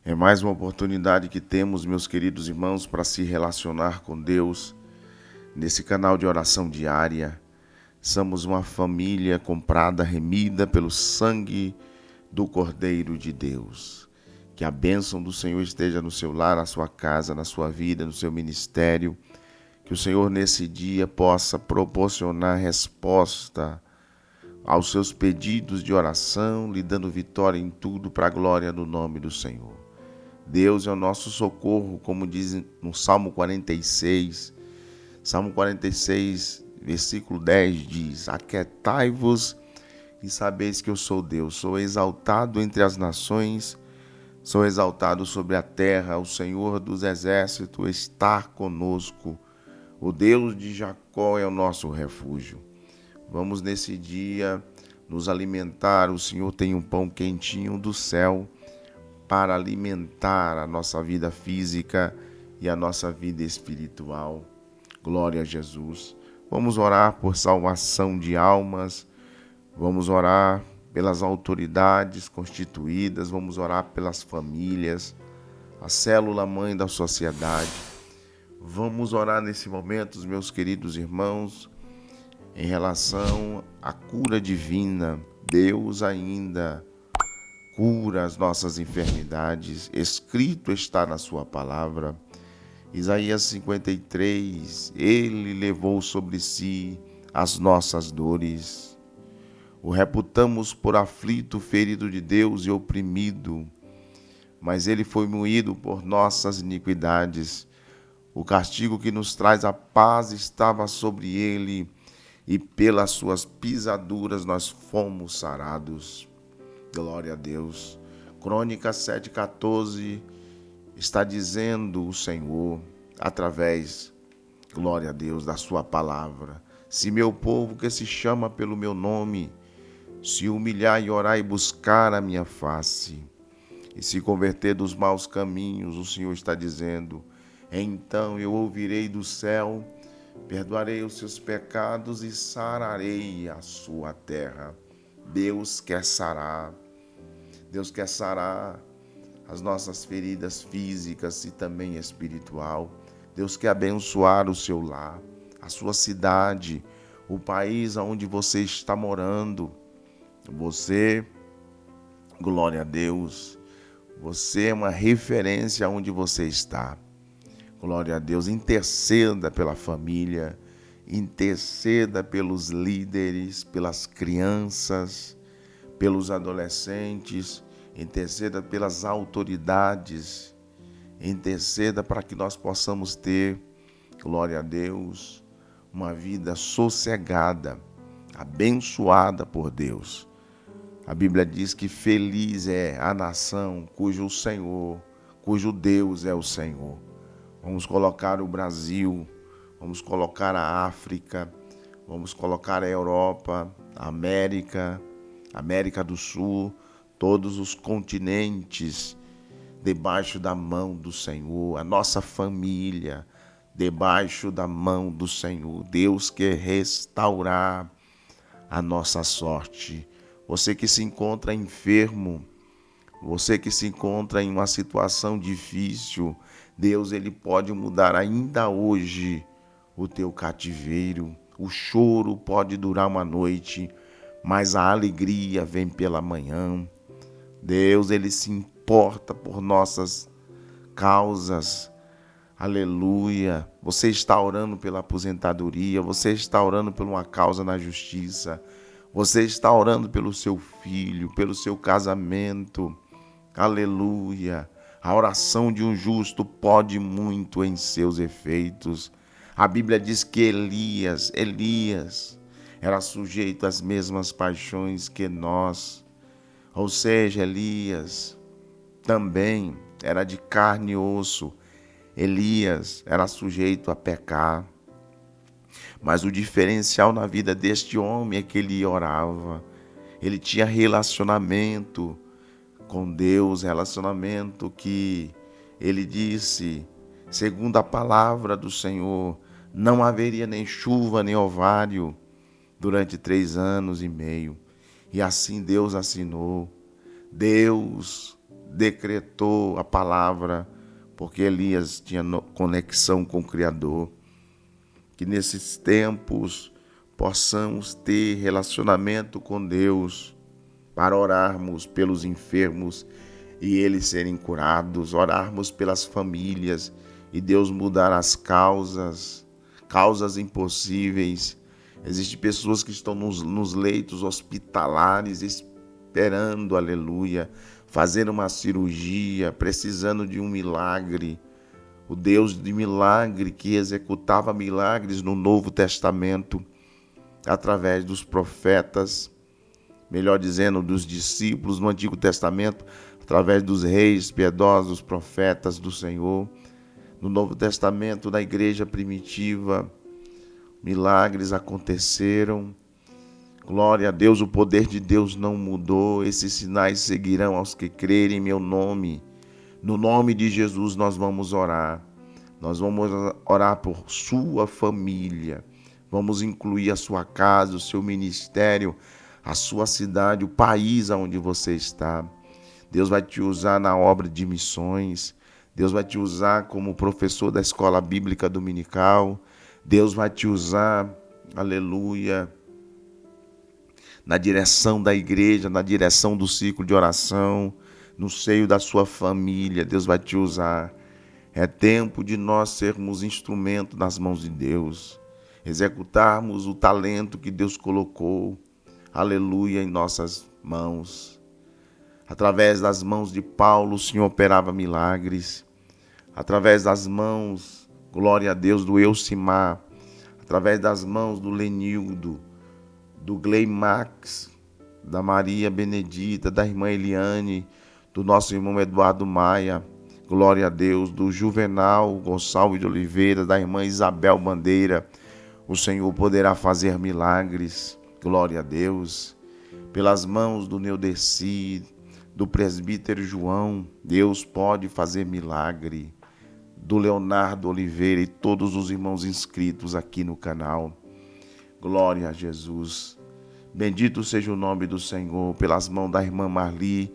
É mais uma oportunidade que temos, meus queridos irmãos, para se relacionar com Deus nesse canal de oração diária. Somos uma família comprada, remida pelo sangue do Cordeiro de Deus. Que a bênção do Senhor esteja no seu lar, na sua casa, na sua vida, no seu ministério. Que o Senhor nesse dia possa proporcionar resposta aos seus pedidos de oração, lhe dando vitória em tudo para a glória do nome do Senhor. Deus é o nosso socorro, como diz no Salmo 46. Salmo 46, versículo 10 diz: Aquietai-vos e sabeis que eu sou Deus. Sou exaltado entre as nações, sou exaltado sobre a terra. O Senhor dos exércitos está conosco. O Deus de Jacó é o nosso refúgio. Vamos nesse dia nos alimentar. O Senhor tem um pão quentinho do céu para alimentar a nossa vida física e a nossa vida espiritual. Glória a Jesus. Vamos orar por salvação de almas, vamos orar pelas autoridades constituídas, vamos orar pelas famílias, a célula mãe da sociedade. Vamos orar nesse momento, meus queridos irmãos, em relação à cura divina. Deus ainda cura as nossas enfermidades, escrito está na sua palavra. Isaías 53, Ele levou sobre si as nossas dores. O reputamos por aflito, ferido de Deus e oprimido, mas Ele foi moído por nossas iniquidades. O castigo que nos traz a paz estava sobre Ele, e pelas suas pisaduras nós fomos sarados. Glória a Deus. Crônicas 7,14 está dizendo o Senhor, através, glória a Deus, da sua palavra: se meu povo que se chama pelo meu nome se humilhar e orar e buscar a minha face e se converter dos maus caminhos, o Senhor está dizendo, então eu ouvirei do céu, perdoarei os seus pecados e sararei a sua terra. Deus quer sarar. Deus quer sarar as nossas feridas físicas e também espiritual. Deus quer abençoar o seu lar, a sua cidade, o país onde você está morando. Você, glória a Deus, você é uma referência onde você está. Glória a Deus, interceda pela família, interceda pelos líderes, pelas crianças, pelos adolescentes, interceda pelas autoridades, interceda para que nós possamos ter, glória a Deus, uma vida sossegada, abençoada por Deus. A Bíblia diz que feliz é a nação cujo Deus é o Senhor. Vamos colocar o Brasil, vamos colocar a África, vamos colocar a Europa, a América do Sul, todos os continentes debaixo da mão do Senhor, a nossa família debaixo da mão do Senhor. Deus quer restaurar a nossa sorte. Você que se encontra enfermo, você que se encontra em uma situação difícil, Deus ele pode mudar ainda hoje o teu cativeiro. O choro pode durar uma noite, mas a alegria vem pela manhã. Deus ele se importa por nossas causas. Aleluia. Você está orando pela aposentadoria, você está orando por uma causa na justiça, você está orando pelo seu filho, pelo seu casamento. Aleluia. A oração de um justo pode muito em seus efeitos. A Bíblia diz que Elias era sujeito às mesmas paixões que nós. Ou seja, Elias também era de carne e osso. Elias era sujeito a pecar. Mas o diferencial na vida deste homem é que ele orava. Ele tinha relacionamento com Deus, relacionamento que ele disse, segundo a palavra do Senhor, não haveria nem chuva nem orvalho durante 3 anos e meio. E assim Deus assinou. Deus decretou a palavra, porque Elias tinha conexão com o Criador. Que nesses tempos possamos ter relacionamento com Deus para orarmos pelos enfermos e eles serem curados, orarmos pelas famílias e Deus mudar as causas impossíveis. Existem pessoas que estão nos leitos hospitalares esperando, aleluia, fazer uma cirurgia, precisando de um milagre. O Deus de milagre que executava milagres no Novo Testamento através dos profetas, melhor dizendo, dos discípulos no Antigo Testamento, através dos reis piedosos, profetas do Senhor. No Novo Testamento, na igreja primitiva, milagres aconteceram. Glória a Deus, o poder de Deus não mudou. Esses sinais seguirão aos que crerem em meu nome. No nome de Jesus nós vamos orar. Nós vamos orar por sua família. Vamos incluir a sua casa, o seu ministério, a sua cidade, o país onde você está. Deus vai te usar na obra de missões. Deus vai te usar como professor da escola bíblica dominical. Deus vai te usar, aleluia, na direção da igreja, na direção do ciclo de oração, no seio da sua família. Deus vai te usar. É tempo de nós sermos instrumento nas mãos de Deus, executarmos o talento que Deus colocou, aleluia, em nossas mãos. Através das mãos de Paulo, o Senhor operava milagres. Através das mãos, glória a Deus, do Elcimar, através das mãos do Lenildo, do Gleimax, da Maria Benedita, da irmã Eliane, do nosso irmão Eduardo Maia, glória a Deus, do Juvenal Gonçalves de Oliveira, da irmã Isabel Bandeira, o Senhor poderá fazer milagres, glória a Deus. Pelas mãos do Neudeci, do presbítero João, Deus pode fazer milagre. Do Leonardo Oliveira e todos os irmãos inscritos aqui no canal. Glória a Jesus. Bendito seja o nome do Senhor. Pelas mãos da irmã Marli,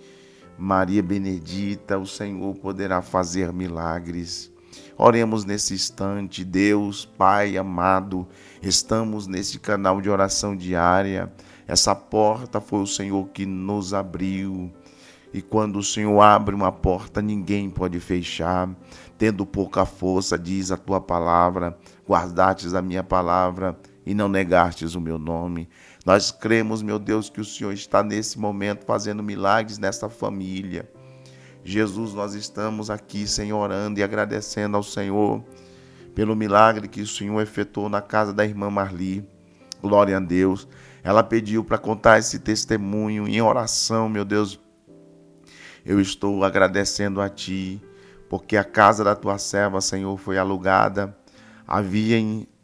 Maria Benedita, o Senhor poderá fazer milagres. Oremos nesse instante. Deus, Pai amado, estamos nesse canal de oração diária. Essa porta foi o Senhor que nos abriu. E quando o Senhor abre uma porta, ninguém pode fechar. Tendo pouca força, diz a tua palavra, guardastes a minha palavra e não negastes o meu nome. Nós cremos, meu Deus, que o Senhor está nesse momento fazendo milagres nesta família. Jesus, nós estamos aqui, Senhor, orando e agradecendo ao Senhor pelo milagre que o Senhor efetuou na casa da irmã Marli. Glória a Deus. Ela pediu para contar esse testemunho em oração, meu Deus. Eu estou agradecendo a Ti, porque a casa da Tua serva, Senhor, foi alugada. Havia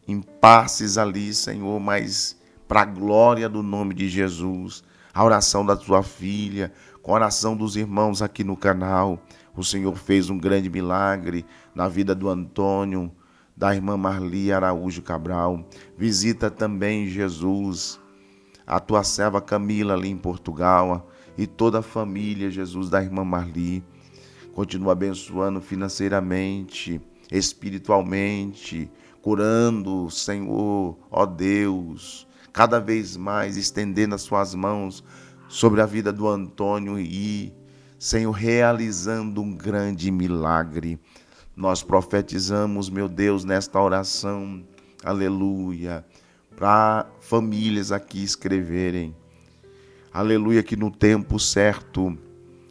impasses ali, Senhor, mas para a glória do nome de Jesus, a oração da Tua filha, com a oração dos irmãos aqui no canal, o Senhor fez um grande milagre na vida do Antônio, da irmã Marli Araújo Cabral. Visita também, Jesus, a Tua serva Camila ali em Portugal, e toda a família, Jesus, da irmã Marli. Continua abençoando financeiramente, espiritualmente, curando, Senhor, ó Deus, cada vez mais estendendo as suas mãos sobre a vida do Antônio e, Senhor, realizando um grande milagre. Nós profetizamos, meu Deus, nesta oração, aleluia, para famílias aqui escreverem. Aleluia, que no tempo certo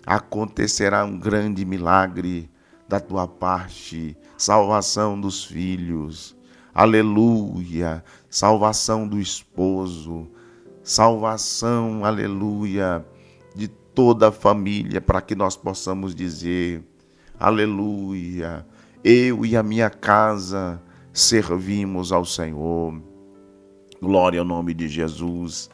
acontecerá um grande milagre da tua parte, salvação dos filhos, aleluia, salvação do esposo, salvação, aleluia, de toda a família, para que nós possamos dizer, aleluia, eu e a minha casa servimos ao Senhor. Glória ao nome de Jesus.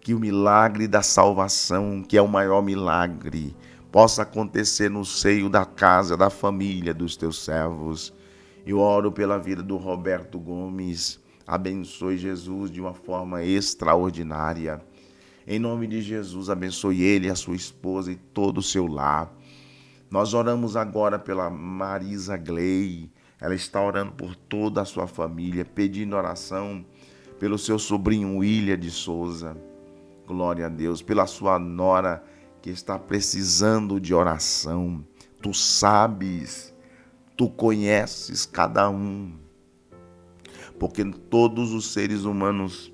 Que o milagre da salvação, que é o maior milagre, possa acontecer no seio da casa, da família dos teus servos. Eu oro pela vida do Roberto Gomes. Abençoe, Jesus, de uma forma extraordinária. Em nome de Jesus, abençoe ele, a sua esposa e todo o seu lar. Nós oramos agora pela Marisa Gley. Ela está orando por toda a sua família, pedindo oração pelo seu sobrinho William de Souza. Glória a Deus. Pela sua nora que está precisando de oração. Tu sabes, tu conheces cada um. Porque todos os seres humanos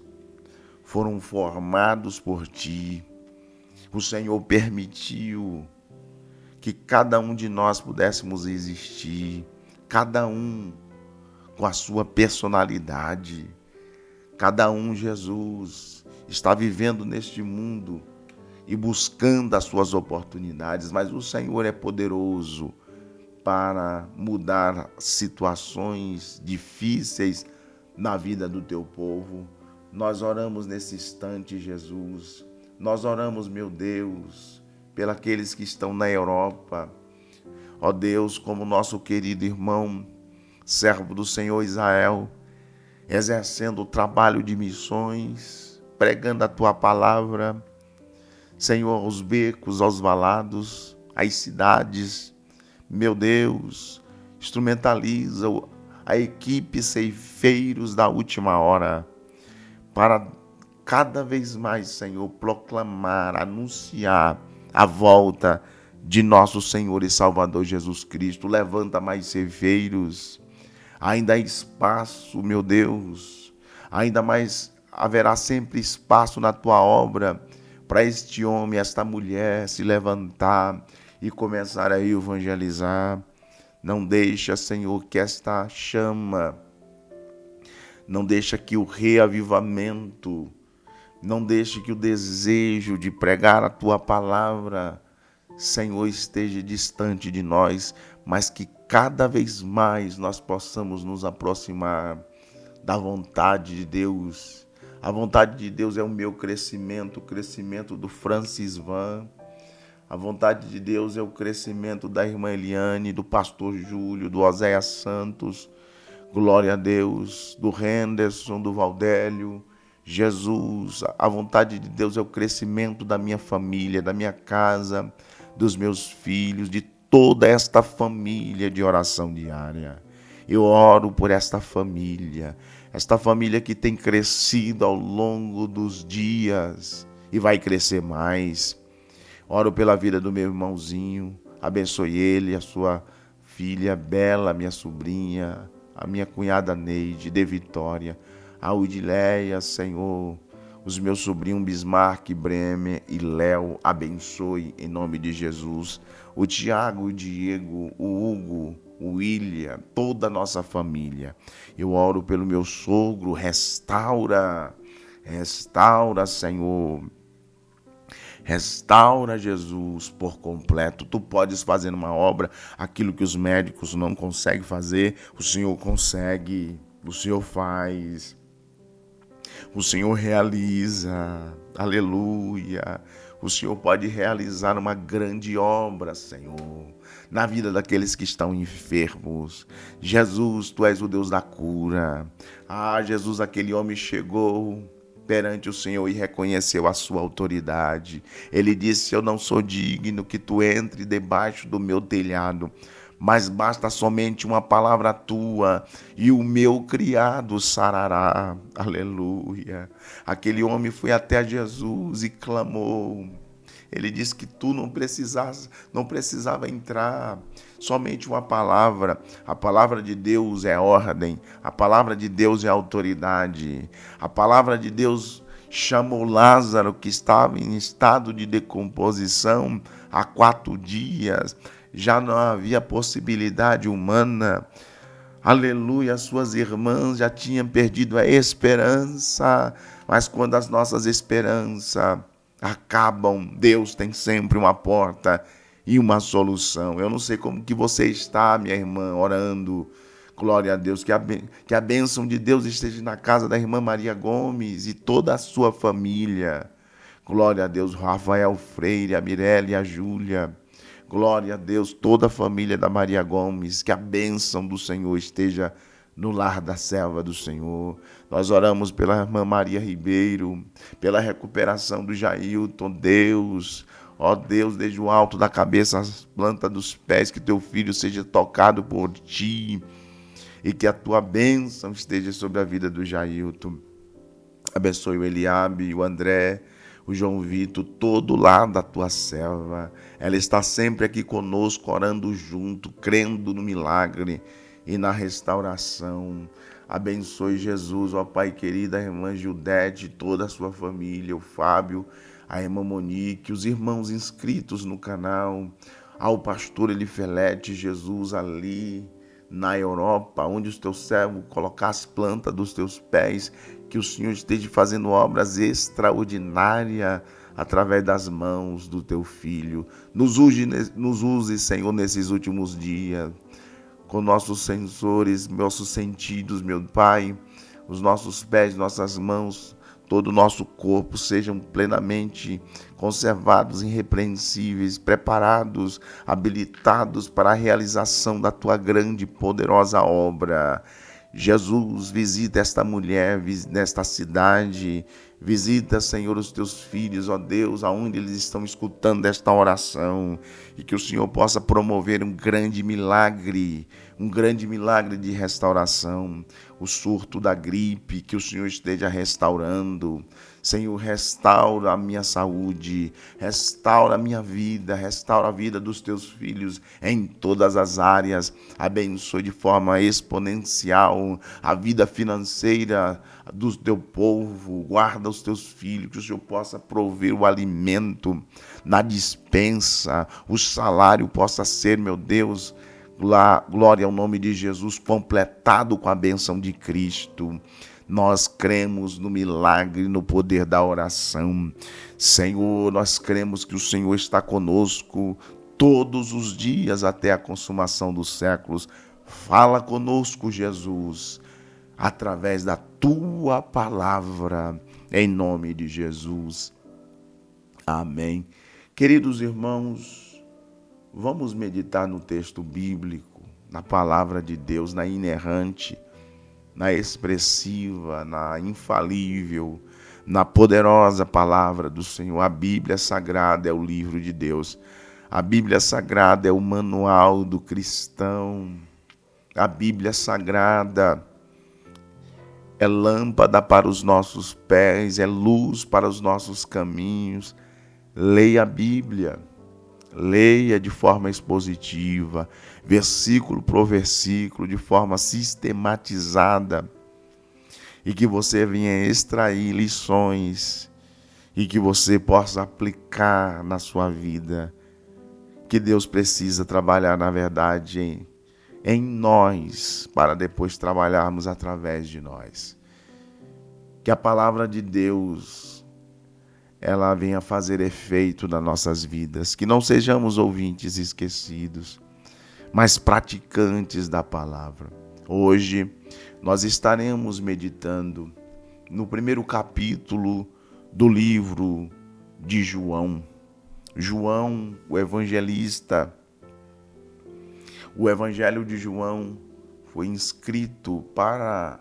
foram formados por ti. O Senhor permitiu que cada um de nós pudéssemos existir, cada um com a sua personalidade. Cada um, Jesus, está vivendo neste mundo e buscando as suas oportunidades, mas o Senhor é poderoso para mudar situações difíceis na vida do teu povo. Nós oramos nesse instante, Jesus. Nós oramos, meu Deus, pelos aqueles que estão na Europa. Ó Deus, como nosso querido irmão, servo do Senhor Israel, exercendo o trabalho de missões, pregando a tua palavra, Senhor, aos becos, aos valados, às cidades. Meu Deus, instrumentaliza a equipe ceifeiros da última hora para cada vez mais, Senhor, proclamar, anunciar a volta de nosso Senhor e Salvador Jesus Cristo. Levanta mais ceifeiros. Ainda há espaço, meu Deus. Ainda mais haverá sempre espaço na tua obra para este homem, esta mulher se levantar e começar a evangelizar. Não deixa, Senhor, que esta chama, não deixa que o reavivamento, não deixe que o desejo de pregar a tua palavra, Senhor, esteja distante de nós, mas que cada vez mais nós possamos nos aproximar da vontade de Deus. A vontade de Deus é o meu crescimento, o crescimento do Francis Van. A vontade de Deus é o crescimento da irmã Eliane, do pastor Júlio, do Oséias Santos. Glória a Deus, do Henderson, do Valdélio. Jesus, a vontade de Deus é o crescimento da minha família, da minha casa, dos meus filhos, de toda esta família de oração diária. Eu oro por esta família que tem crescido ao longo dos dias e vai crescer mais. Oro pela vida do meu irmãozinho, abençoe ele, a sua filha Bela, minha sobrinha, a minha cunhada Neide, de Vitória, a Udileia, Senhor, os meus sobrinhos Bismarck, Bremer e Léo, abençoe em nome de Jesus. O Tiago, o Diego, o Hugo, o William, toda a nossa família. Eu oro pelo meu sogro, restaura, Senhor. Restaura, Jesus, por completo. Tu podes fazer numa obra aquilo que os médicos não conseguem fazer, o Senhor consegue, o Senhor faz. O Senhor realiza, aleluia. O Senhor pode realizar uma grande obra, Senhor, na vida daqueles que estão enfermos. Jesus, Tu és o Deus da cura. Jesus, aquele homem chegou perante o Senhor e reconheceu a sua autoridade. Ele disse: eu não sou digno que Tu entre debaixo do meu telhado, mas basta somente uma palavra tua e o meu criado sarará. Aleluia. Aquele homem foi até Jesus e clamou. Ele disse que tu não precisava entrar, somente uma palavra. A palavra de Deus é ordem, a palavra de Deus é autoridade. A palavra de Deus chamou Lázaro, que estava em estado de decomposição há 4 dias. Já não havia possibilidade humana. Aleluia, suas irmãs já tinham perdido a esperança, mas quando as nossas esperanças acabam, Deus tem sempre uma porta e uma solução. Eu não sei como que você está, minha irmã, orando. Glória a Deus, que a bênção de Deus esteja na casa da irmã Maria Gomes e toda a sua família. Glória a Deus, Rafael Freire, a Mirelle e a Júlia. Glória a Deus, toda a família da Maria Gomes, que a bênção do Senhor esteja no lar da serva do Senhor. Nós oramos pela irmã Maria Ribeiro, pela recuperação do Jailton, Deus. Ó Deus, desde o alto da cabeça às plantas dos pés, que teu filho seja tocado por ti e que a tua bênção esteja sobre a vida do Jailton. Abençoe o Eliabe, o André, o João Vitor, todo lá da tua serva. Ela está sempre aqui conosco, orando junto, crendo no milagre e na restauração. Abençoe Jesus, ó Pai querido, a irmã Gildete, toda a sua família, o Fábio, a irmã Monique, os irmãos inscritos no canal, ao pastor Elifelete, Jesus ali na Europa, onde os teus servos colocassem planta dos teus pés, que o Senhor esteja fazendo obras extraordinárias através das mãos do teu Filho. Nos use, Senhor, nesses últimos dias, com nossos sensores, nossos sentidos, meu Pai, os nossos pés, nossas mãos, todo o nosso corpo sejam plenamente conservados, irrepreensíveis, preparados, habilitados para a realização da tua grande e poderosa obra. Jesus, visita esta mulher nesta cidade, visita, Senhor, os teus filhos, ó Deus, aonde eles estão escutando esta oração, e que o Senhor possa promover um grande milagre de restauração, o surto da gripe, que o Senhor esteja restaurando. Senhor, restaura a minha saúde, restaura a minha vida, restaura a vida dos teus filhos em todas as áreas. Abençoe de forma exponencial a vida financeira do teu povo. Guarda os teus filhos, que o Senhor possa prover o alimento na despensa, o salário possa ser, meu Deus, glória ao nome de Jesus, completado com a bênção de Cristo. Nós cremos no milagre, no poder da oração. Senhor, nós cremos que o Senhor está conosco todos os dias até a consumação dos séculos. Fala conosco, Jesus, através da tua palavra, em nome de Jesus. Amém. Queridos irmãos, vamos meditar no texto bíblico, na palavra de Deus, na inerrante, na expressiva, na infalível, na poderosa palavra do Senhor. A Bíblia Sagrada é o livro de Deus. A Bíblia Sagrada é o manual do cristão. A Bíblia Sagrada é lâmpada para os nossos pés, é luz para os nossos caminhos. Leia a Bíblia. Leia de forma expositiva, versículo por versículo, de forma sistematizada, e que você venha extrair lições e que você possa aplicar na sua vida, que Deus precisa trabalhar, na verdade, em nós, para depois trabalharmos através de nós. Que a palavra de Deus ela venha fazer efeito nas nossas vidas, que não sejamos ouvintes esquecidos, mas praticantes da palavra. Hoje nós estaremos meditando no primeiro capítulo do livro de João. João, o evangelista. O evangelho de João foi escrito para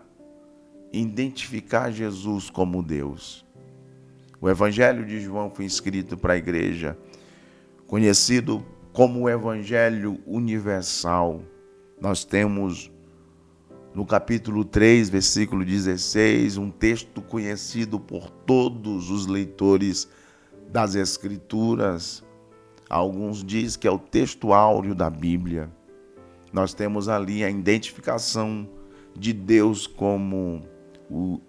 identificar Jesus como Deus. O Evangelho de João foi escrito para a igreja, conhecido como o Evangelho Universal. Nós temos no capítulo 3, versículo 16, um texto conhecido por todos os leitores das Escrituras. Alguns dizem que é o texto áureo da Bíblia. Nós temos ali a identificação de Deus como o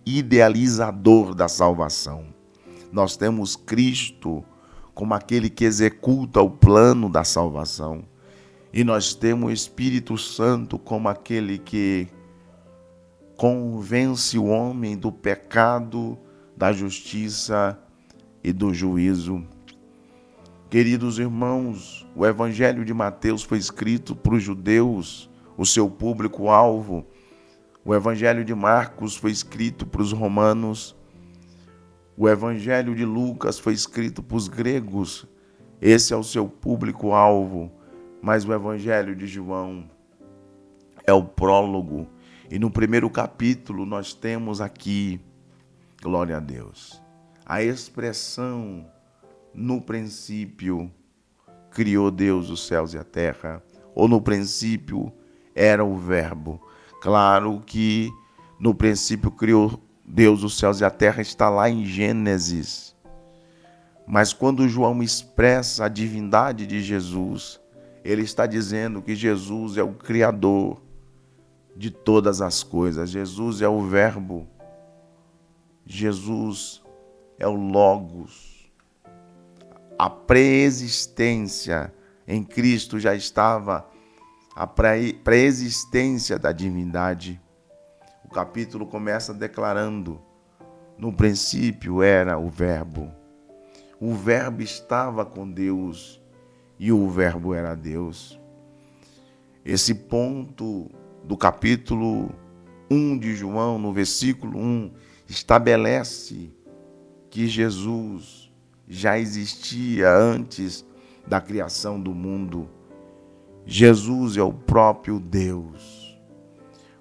idealizador da salvação. Nós temos Cristo como aquele que executa o plano da salvação. E nós temos o Espírito Santo como aquele que convence o homem do pecado, da justiça e do juízo. Queridos irmãos, o Evangelho de Mateus foi escrito para os judeus, o seu público-alvo. O Evangelho de Marcos foi escrito para os romanos. O Evangelho de Lucas foi escrito para os gregos. Esse é o seu público-alvo. Mas o Evangelho de João é o prólogo. E no primeiro capítulo nós temos aqui, glória a Deus, a expressão no princípio criou Deus os céus e a terra, ou no princípio era o Verbo. Claro que no princípio criou Deus os céus e a terra, está lá em Gênesis. Mas quando João expressa a divindade de Jesus, ele está dizendo que Jesus é o Criador de todas as coisas. Jesus é o Verbo. Jesus é o Logos. A pré-existência em Cristo já estava, a pré-existência da divindade. O capítulo começa declarando: no princípio era o Verbo. O Verbo estava com Deus e o Verbo era Deus. Esse ponto do capítulo 1 de João, no versículo 1, estabelece que Jesus já existia antes da criação do mundo. Jesus é o próprio Deus.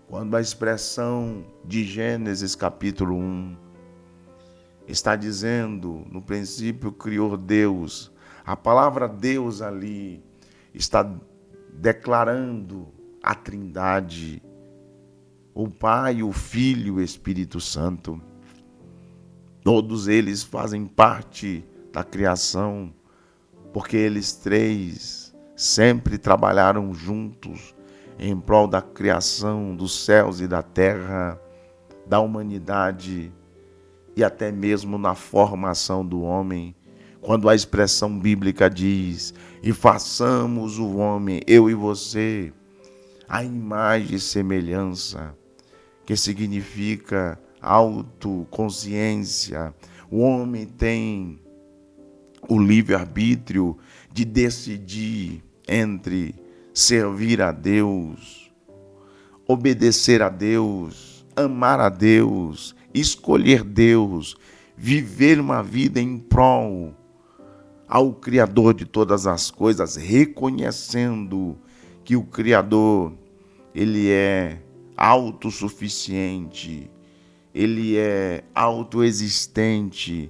Quando a expressão de Gênesis capítulo 1 está dizendo, no princípio criou Deus, a palavra Deus ali está declarando a Trindade, o Pai, o Filho e o Espírito Santo. Todos eles fazem parte da criação, porque eles três sempre trabalharam juntos em prol da criação dos céus e da terra, da humanidade e até mesmo na formação do homem. Quando a expressão bíblica diz: e façamos o homem, eu e você, a imagem e semelhança, que significa autoconsciência. O homem tem o livre-arbítrio de decidir entre servir a Deus, obedecer a Deus, amar a Deus, escolher Deus, viver uma vida em prol ao Criador de todas as coisas, reconhecendo que o Criador, ele é autossuficiente, ele é autoexistente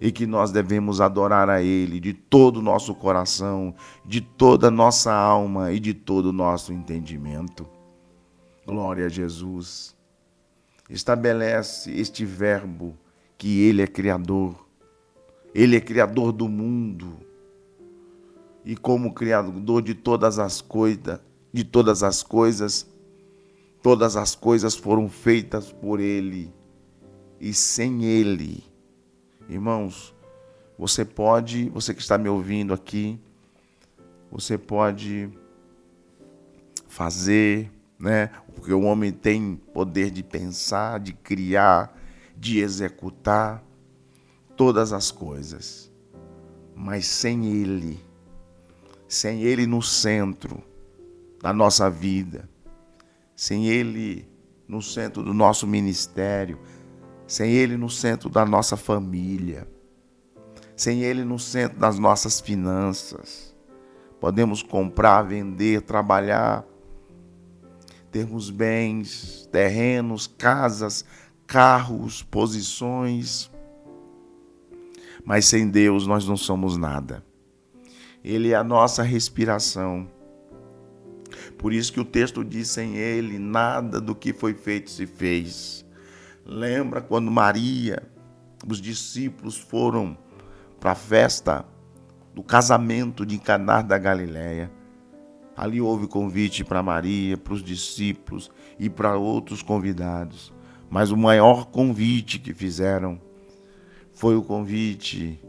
e que nós devemos adorar a Ele de todo o nosso coração, de toda a nossa alma e de todo o nosso entendimento. Glória a Jesus. Estabelece este verbo que Ele é Criador. Ele é Criador do mundo. E como Criador de todas as coisas, todas as coisas foram feitas por Ele. E sem Ele, irmãos, você que está me ouvindo aqui, você pode fazer, porque o homem tem poder de pensar, de criar, de executar todas as coisas. Mas sem Ele no centro da nossa vida, sem Ele no centro do nosso ministério, sem Ele no centro da nossa família, sem Ele no centro das nossas finanças, podemos comprar, vender, trabalhar, termos bens, terrenos, casas, carros, posições, mas sem Deus nós não somos nada. Ele é a nossa respiração. Por isso que o texto diz: sem Ele nada do que foi feito se fez. Lembra quando Maria, os discípulos foram para a festa do casamento de Caná da Galileia? Ali houve convite para Maria, para os discípulos e para outros convidados. Mas o maior convite que fizeram foi o convite,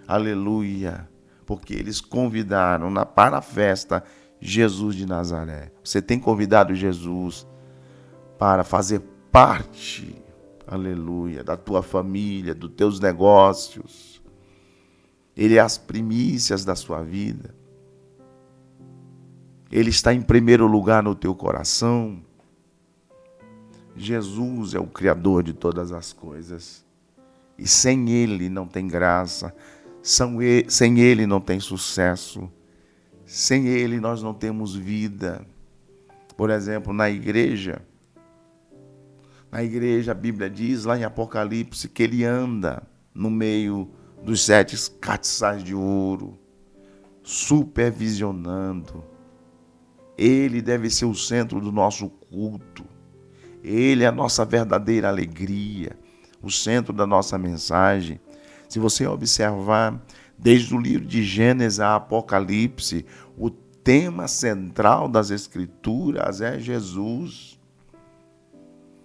aleluia, porque eles convidaram para a festa Jesus de Nazaré. Você tem convidado Jesus para fazer parte, aleluia, da tua família, dos teus negócios. Ele é as primícias da sua vida. Ele está em primeiro lugar no teu coração. Jesus é o Criador de todas as coisas. E sem Ele não tem graça. Sem Ele não tem sucesso. Sem Ele nós não temos vida. Por exemplo, na igreja a Bíblia diz lá em Apocalipse que Ele anda no meio dos 7 castiçais de ouro, supervisionando. Ele deve ser o centro do nosso culto. Ele é a nossa verdadeira alegria, o centro da nossa mensagem. Se você observar, desde o livro de Gênesis a Apocalipse, o tema central das Escrituras é Jesus.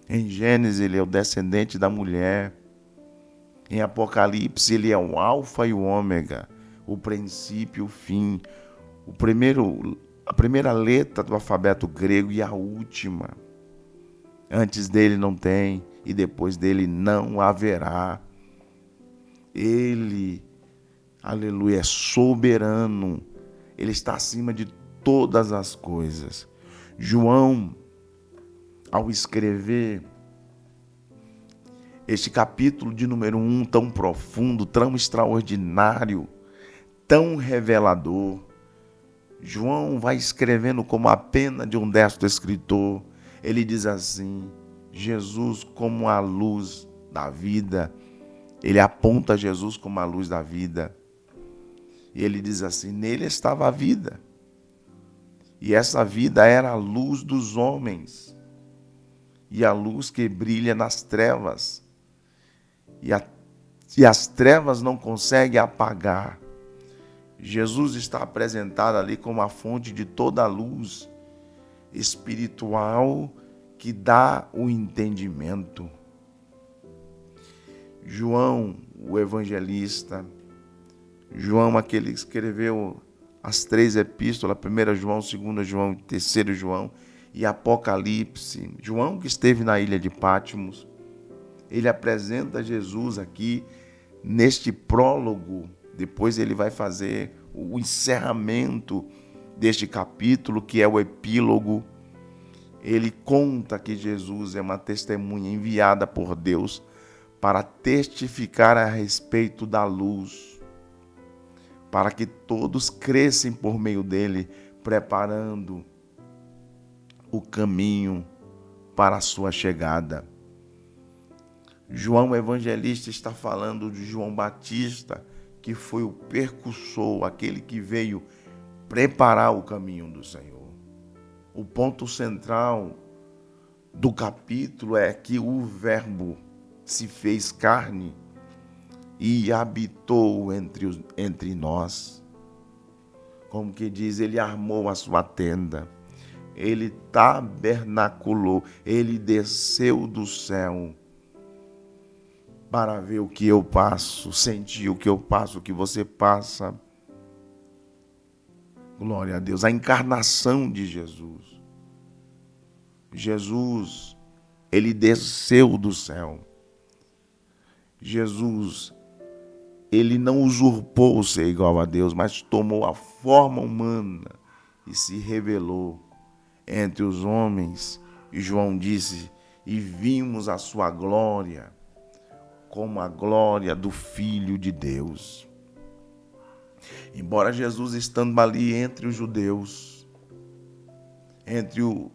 Em Gênesis, ele é o descendente da mulher. Em Apocalipse, ele é o alfa e o ômega, o princípio e o fim, a primeira letra do alfabeto grego e a última. Antes dele não tem e depois dele não haverá. Ele, aleluia, é soberano. Ele está acima de todas as coisas. João, ao escrever este capítulo de número 1, tão profundo, tão extraordinário, tão revelador, João vai escrevendo como a pena de um destro escritor. Ele diz assim: Jesus como a luz da vida. Ele aponta Jesus como a luz da vida. E ele diz assim: nele estava a vida. E essa vida era a luz dos homens. E a luz que brilha nas trevas. E as trevas não conseguem apagar. Jesus está apresentado ali como a fonte de toda a luz espiritual que dá o entendimento. João, o evangelista, João, aquele que escreveu as 3 epístolas, 1 João, 2 João, 3 João e Apocalipse. João, que esteve na ilha de Patmos, ele apresenta Jesus aqui neste prólogo. Depois ele vai fazer o encerramento deste capítulo, que é o epílogo. Ele conta que Jesus é uma testemunha enviada por Deus para testificar a respeito da luz, para que todos crescem por meio dele, preparando o caminho para a sua chegada. João Evangelista está falando de João Batista, que foi o percussor, aquele que veio preparar o caminho do Senhor. O ponto central do capítulo é que o Verbo se fez carne e habitou entre nós. Como que diz, ele armou a sua tenda, ele tabernaculou, ele desceu do céu para ver o que eu passo, sentir o que eu passo, o que você passa. Glória a Deus, a encarnação de Jesus. Jesus, ele desceu do céu. Jesus, ele não usurpou ser igual a Deus, mas tomou a forma humana e se revelou entre os homens. E João disse: e vimos a sua glória, como a glória do Filho de Deus. Embora Jesus estando ali entre os judeus, entre o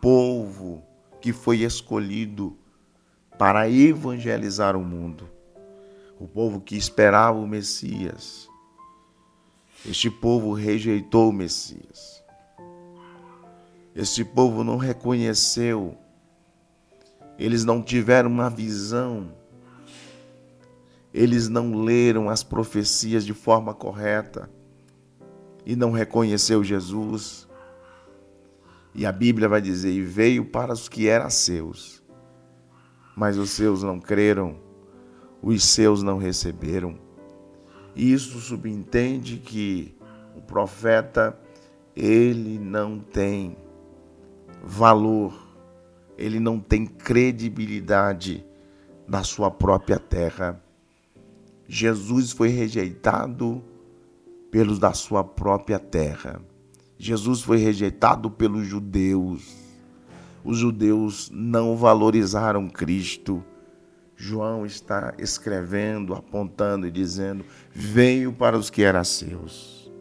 povo que foi escolhido para evangelizar o mundo, o povo que esperava o Messias, este povo rejeitou o Messias. Este povo não reconheceu, eles não tiveram uma visão, eles não leram as profecias de forma correta e não reconheceu Jesus. E a Bíblia vai dizer: e veio para os que eram seus, mas os seus não creram, os seus não receberam. Isso subentende que o profeta, ele não tem valor, ele não tem credibilidade na sua própria terra. Jesus foi rejeitado pelos da sua própria terra. Jesus foi rejeitado pelos judeus. Os judeus não valorizaram Cristo. João está escrevendo, apontando e dizendo: veio para os que eram seus,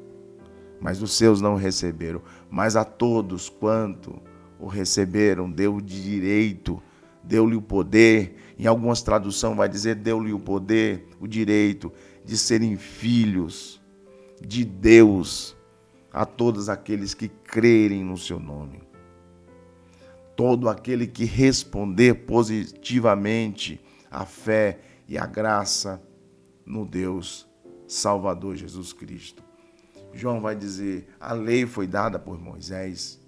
mas os seus não receberam. Mas a todos quanto o receberam, deu de direito, deu-lhe o poder. Em algumas traduções vai dizer: deu-lhe o poder, o direito de serem filhos de Deus a todos aqueles que crerem no seu nome. Todo aquele que responder positivamente a fé e a graça no Deus Salvador Jesus Cristo. João vai dizer, a lei foi dada por Moisés,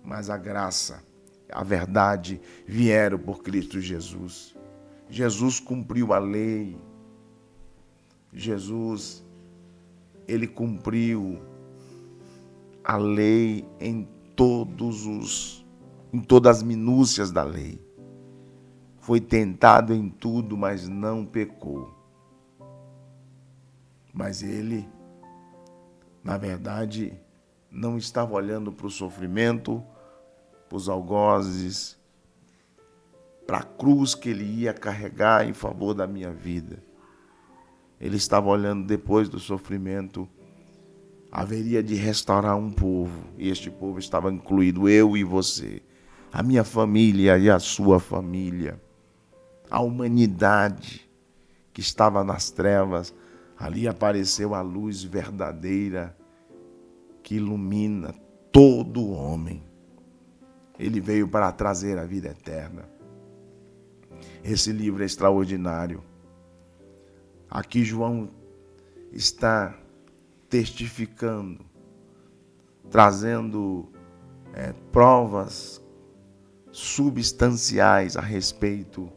mas a graça, a verdade vieram por Cristo Jesus. Jesus cumpriu a lei. Jesus, ele cumpriu a lei em todas as minúcias da lei. Foi tentado em tudo, mas não pecou. Mas ele, na verdade, não estava olhando para o sofrimento, para os algozes, para a cruz que ele ia carregar em favor da minha vida. Ele estava olhando depois do sofrimento, haveria de restaurar um povo, e este povo estava incluído eu e você, a minha família e a sua família, a humanidade que estava nas trevas. Ali apareceu a luz verdadeira que ilumina todo homem. Ele veio para trazer a vida eterna. Esse livro é extraordinário. Aqui João está testificando, trazendo provas substanciais a respeito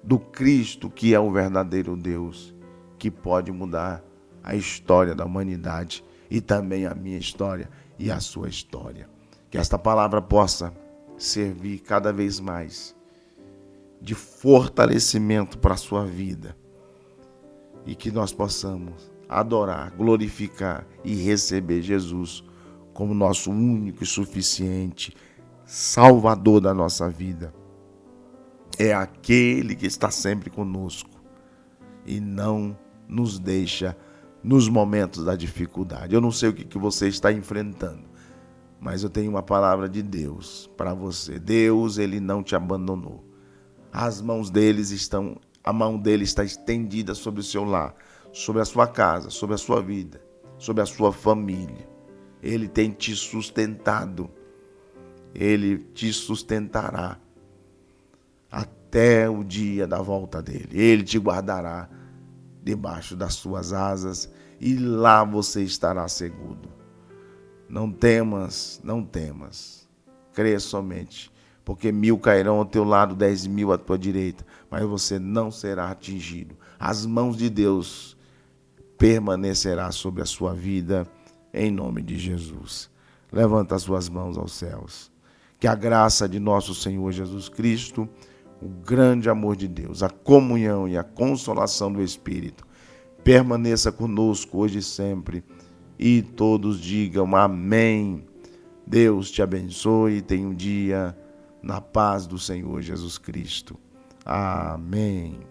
do Cristo, que é o verdadeiro Deus, que pode mudar a história da humanidade e também a minha história e a sua história. Que esta palavra possa servir cada vez mais de fortalecimento para a sua vida e que nós possamos adorar, glorificar e receber Jesus como nosso único e suficiente Salvador da nossa vida. É aquele que está sempre conosco e não nos deixa nos momentos da dificuldade. Eu não sei o que você está enfrentando, mas eu tenho uma palavra de Deus para você. Deus, ele não te abandonou. A mão dele está estendida sobre o seu lar, sobre a sua casa, sobre a sua vida, sobre a sua família. Ele tem te sustentado. Ele te sustentará até o dia da volta dele. Ele te guardará debaixo das suas asas e lá você estará seguro. Não temas, não temas. Creia somente, porque 1000 cairão ao teu lado, 10.000 à tua direita, mas você não será atingido. As mãos de Deus permanecerá sobre a sua vida, em nome de Jesus. Levanta as suas mãos aos céus. Que a graça de nosso Senhor Jesus Cristo, o grande amor de Deus, a comunhão e a consolação do Espírito permaneça conosco hoje e sempre. E todos digam amém. Deus te abençoe e tenha um dia na paz do Senhor Jesus Cristo. Amém.